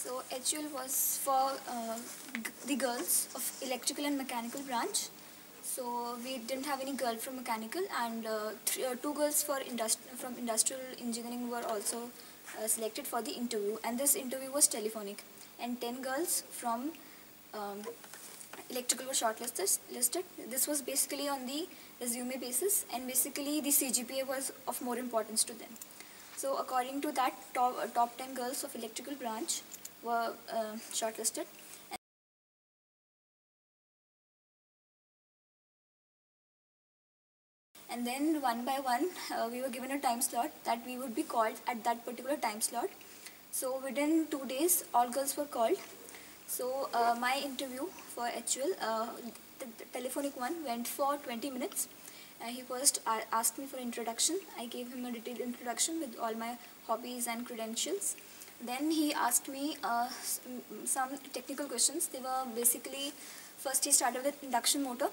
So HUL was for the girls of electrical and mechanical branch. So we didn't have any girl from mechanical, and two girls from industrial engineering were also selected for the interview, and this interview was telephonic, and 10 girls from um, electrical were shortlisted. This was basically on the resume basis, and basically the CGPA was of more importance to them. So according to that, top 10 girls of electrical branch were shortlisted. And then one by one, we were given a time slot that we would be called at that particular time slot. So within 2 days, all girls were called. So my interview for HUL, the telephonic one, went for 20 minutes. He first asked me for introduction. I gave him a detailed introduction with all my hobbies and credentials. Then he asked me some technical questions. They were basically, first he started with induction motor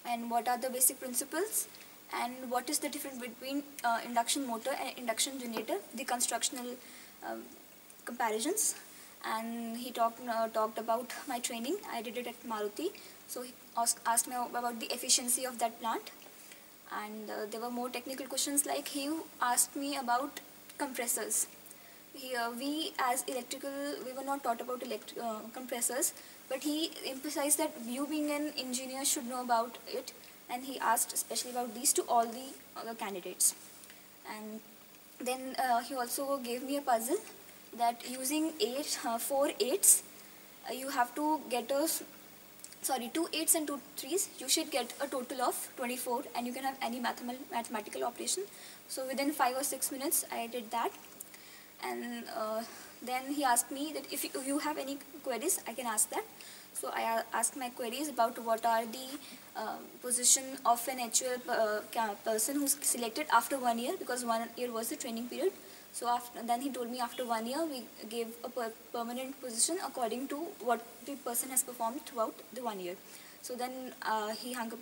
and what are the basic principles and what is the difference between induction motor and induction generator, the constructional comparisons. And he talked about my training. I did it at Maruti. So he asked me about the efficiency of that plant. And there were more technical questions, like he asked me about compressors. Here we as electrical, we were not taught about compressors, but he emphasized that you being an engineer should know about it, and he asked especially about these to all the other candidates. And then he also gave me a puzzle that using 4 8s, you have to get a 2 8s and 2 3s, you should get a total of 24, and you can have any mathematical operation. So within 5 or 6 minutes I did that. And then he asked me that if you have any queries, I can ask that. So I asked my queries about what are the position of an HUL person who's selected after 1 year, because 1 year was the training period. So then he told me after 1 year we gave a permanent position according to what the person has performed throughout the 1 year. So then we hung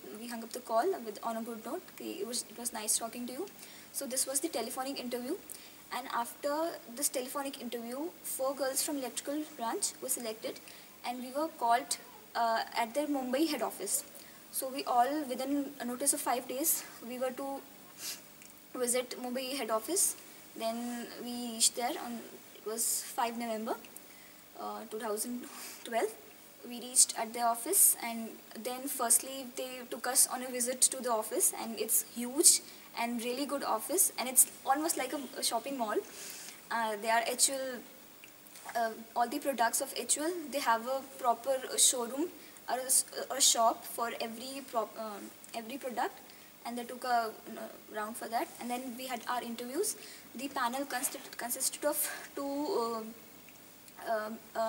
up the call on a good note. It was nice talking to you. So this was the telephonic interview. And after this telephonic interview, 4 girls from electrical branch were selected, and we were called at their Mumbai head office. So we all, within a notice of 5 days, we were to visit Mumbai head office. Then we reached there on, it was 5 November 2012. We reached at the office, and then firstly they took us on a visit to the office, and it's huge and really good office, and it's almost like a shopping mall. They are HUL, all the products of HUL, they have a proper showroom or a shop for every product, and they took a round for that. And then we had our interviews. The panel consisted of 2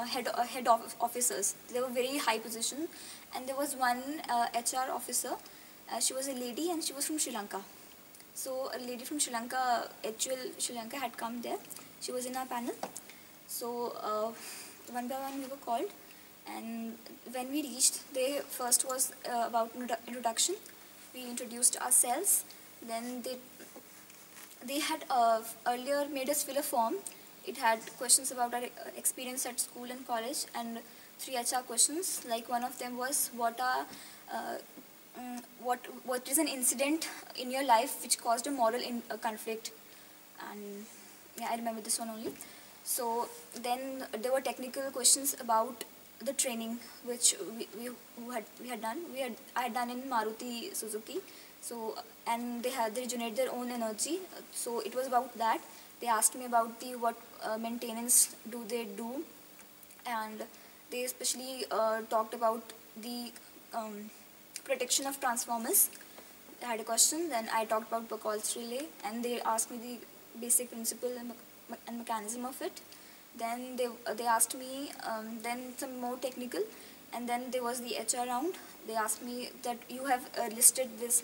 head officers. They were very high position, and there was one HR officer. She was a lady, and she was from Sri Lanka. So a lady from Sri Lanka, HUL Sri Lanka, had come there. She was in our panel. So one by one we were called, and when we reached, they first was about introduction. We introduced ourselves. Then they had earlier made us fill a form. It had questions about our experience at school and college, and 3 HR questions. Like one of them was what is an incident in your life which caused a moral conflict. And yeah, I remember this one only. So then there were technical questions about the training which we had done. I had done in Maruti Suzuki. So, and they generate their own energy. So it was about that. They asked me about what maintenance do they do, and they especially talked about the protection of transformers. I had a question. Then I talked about Bacall's relay, and they asked me the basic principle and mechanism of it. Then they asked me then some more technical, and then there was the HR round. They asked me that you have listed this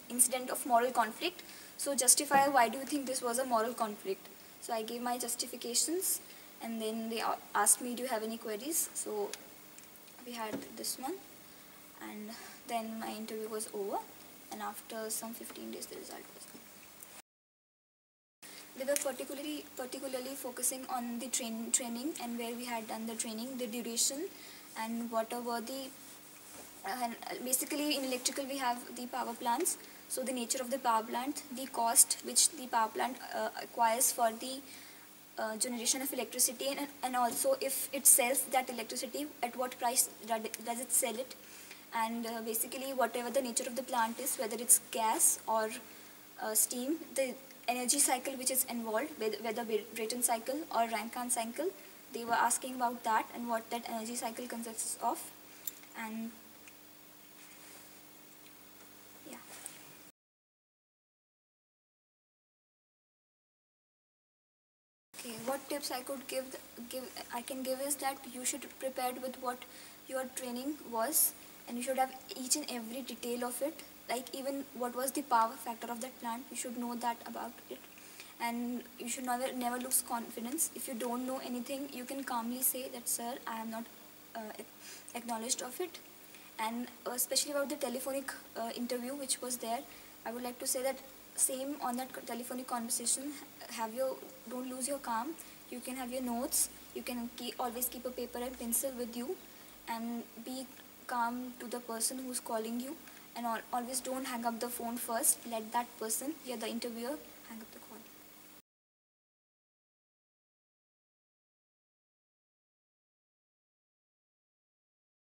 incident of moral conflict, so justify why do you think this was a moral conflict. So I gave my justifications, and then they asked me, do you have any queries? So we had this one, and then my interview was over, and after some 15 days the result was. They were particularly focusing on the training and where we had done the training, the duration, and what were the and basically in electrical we have the power plants. So the nature of the power plant, the cost which the power plant acquires for the generation of electricity, and also if it sells that electricity, at what price does it sell it, and basically whatever the nature of the plant is, whether it's gas or steam, the energy cycle which is involved, whether Brayton cycle or Rankine cycle, they were asking about that and what that energy cycle consists of. And yeah. Okay, what tips I could give is that you should prepare with what your training was, and you should have each and every detail of it, like even what was the power factor of that plant, you should know that about it. And you should never lose confidence. If you don't know anything, you can calmly say that, sir, I am not acknowledged of it. And especially about the telephonic interview which was there, I would like to say that same on that telephonic conversation, don't lose your calm. You can have your notes, you can always keep a paper and pencil with you, and be calm to the person who's calling you, and always don't hang up the phone first. Let that person, the interviewer, hang up the